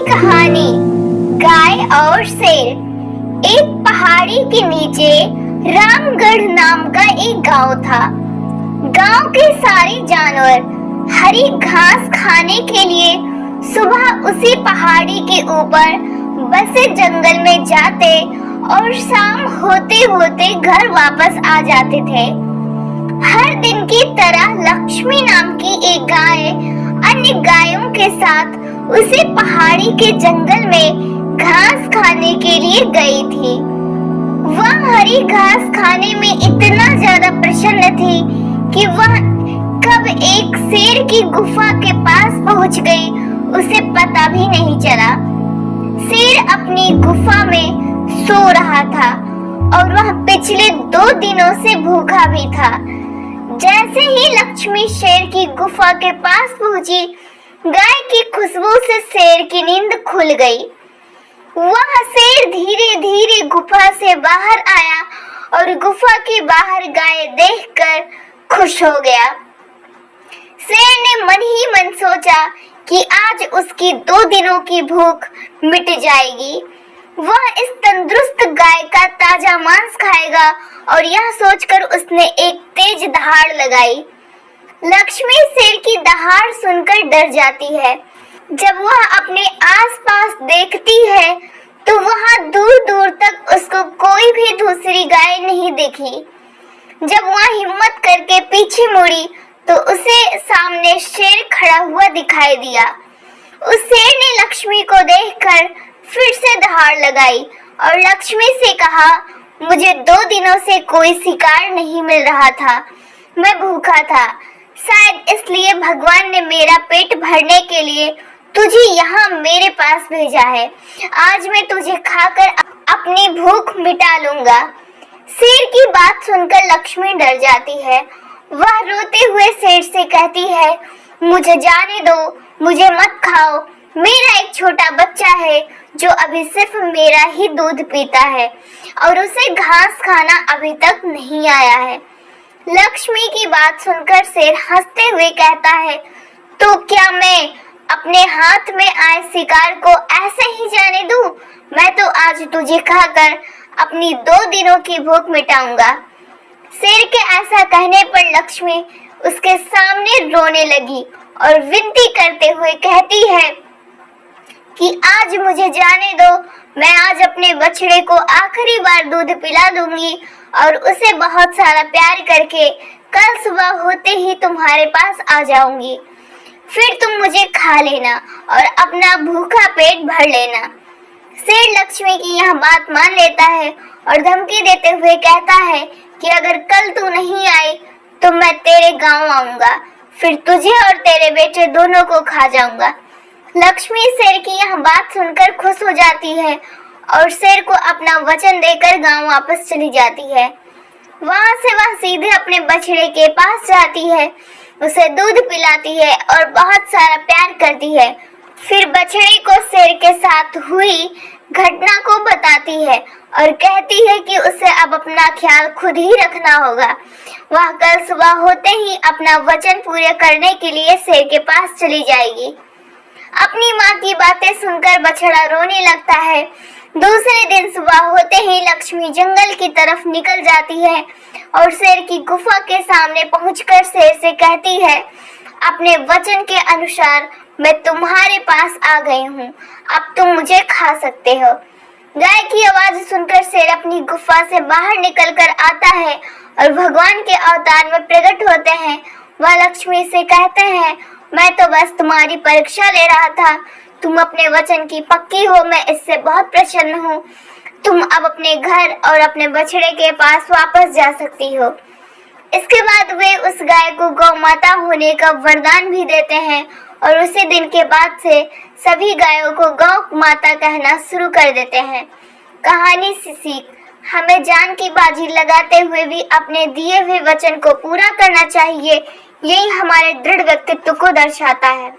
कहानी गाय और शेर। एक पहाड़ी के नीचे रामगढ़ नाम का एक गांव था। गांव के सारे जानवर हरी घास खाने के लिए सुबह उसी पहाड़ी के ऊपर बसे जंगल में जाते और शाम होते होते घर वापस आ जाते थे। हर दिन की तरह लक्ष्मी नाम की एक गाय अन्य गायों के साथ उसी पहाड़ी के जंगल में घास खाने के लिए गई थी। वह हरी घास खाने में इतना ज्यादा प्रसन्न थी कि वह कब एक शेर की गुफा के पास पहुंच गई उसे पता भी नहीं चला। शेर अपनी गुफा में सो रहा था और वह पिछले 2 दिनों से भूखा भी था। जैसे ही लक्ष्मी शेर की गुफा के पास पहुंची, गाय की खुशबू से शेर की नींद खुल गई। वह शेर धीरे धीरे गुफा से बाहर आया और गुफा के बाहर गाय देखकर खुश हो गया। शेर ने मन ही मन सोचा कि आज उसकी 2 दिनों की भूख मिट जाएगी। वह इस तंदुरुस्त गाय का ताजा मांस खाएगा और यह सोचकर उसने एक तेज दहाड़ लगाई। लक्ष्मी शेर की दहाड़ सुनकर डर जाती है। जब वह अपने आसपास देखती है तो वहां दूर दूर तक उसको कोई भी दूसरी गाय नहीं दिखी। जब वह हिम्मत करके पीछे मुड़ी तो उसे सामने शेर खड़ा हुआ दिखाई दिया। उस शेर ने लक्ष्मी को देखकर फिर से दहाड़ लगाई और लक्ष्मी से कहा, मुझे 2 दिनों से कोई शिकार नहीं मिल रहा था। मैं भूखा था, शायद इसलिए भगवान ने मेरा पेट भरने के लिए तुझे यहाँ मेरे पास भेजा है। आज मैं तुझे खाकर अपनी भूख मिटा लूंगा। शेर की बात सुनकर लक्ष्मी डर जाती है। वह रोते हुए शेर से कहती है, मुझे जाने दो, मुझे मत खाओ। मेरा एक छोटा बच्चा है जो अभी सिर्फ मेरा ही दूध पीता है और उसे घास खाना अभी तक नहीं आया है। लक्ष्मी की बात सुनकर शेर हंसते हुए कहता है, तो क्या मैं अपने हाथ में आए शिकार को ऐसे ही जाने दूं? मैं तो आज तुझे खाकर अपनी 2 दिनों की भूख मिटाऊंगा। शेर के ऐसा कहने पर लक्ष्मी उसके सामने रोने लगी और विनती करते हुए कहती है कि आज मुझे जाने दो, मैं आज अपने बछड़े को आखिरी बार दूध पिला दूंगी और उसे बहुत सारा प्यार करके कल सुबह होते ही तुम्हारे पास आ जाऊंगी। फिर तुम मुझे खा लेना और अपना भूखा पेट भर लेना। शेर लक्ष्मी की यह बात मान लेता है और धमकी देते हुए कहता है कि अगर कल तू नहीं आई तो मैं तेरे गांव आऊंगा, फिर तुझे और तेरे बेटे दोनों को खा जाऊंगा। लक्ष्मी शेर की यह बात सुनकर खुश हो जाती है और शेर को अपना वचन देकर गांव वापस चली जाती है। वहां से वह सीधे अपने बछड़े के पास जाती है, उसे दूध पिलाती है और बहुत सारा प्यार करती है। फिर बछड़े को शेर के साथ हुई घटना को बताती है और कहती है कि उसे अब अपना ख्याल खुद ही रखना होगा। वह कल सुबह होते ही अपना वचन पूरे करने के लिए शेर के पास चली जाएगी। अपनी माँ की बातें सुनकर बछड़ा रोने लगता है। दूसरे दिन सुबह होते ही लक्ष्मी जंगल की तरफ निकल जाती है और शेर की गुफा के सामने पहुंचकर शेर से कहती है, अपने वचन के अनुसार मैं तुम्हारे पास आ गई हूँ, अब तुम मुझे खा सकते हो। गाय की आवाज सुनकर शेर अपनी गुफा से बाहर निकलकर आता है और भगवान के अवतार में प्रकट होते हैं। वह लक्ष्मी से कहते हैं, मैं तो बस तुम्हारी परीक्षा ले रहा था, तुम अपने वचन की पक्की हो, मैं इससे बहुत प्रसन्न हूँ। तुम अब अपने घर और अपने बछड़े के पास वापस जा सकती हो। इसके बाद वे उस गाय को गौ माता होने का वरदान भी देते हैं और उसी दिन के बाद से सभी गायों को गौ माता कहना शुरू कर देते हैं। कहानी से सीख, हमें जान की बाजी लगाते हुए भी अपने दिए हुए वचन को पूरा करना चाहिए। यही हमारे दृढ़ व्यक्तित्व को दर्शाता है।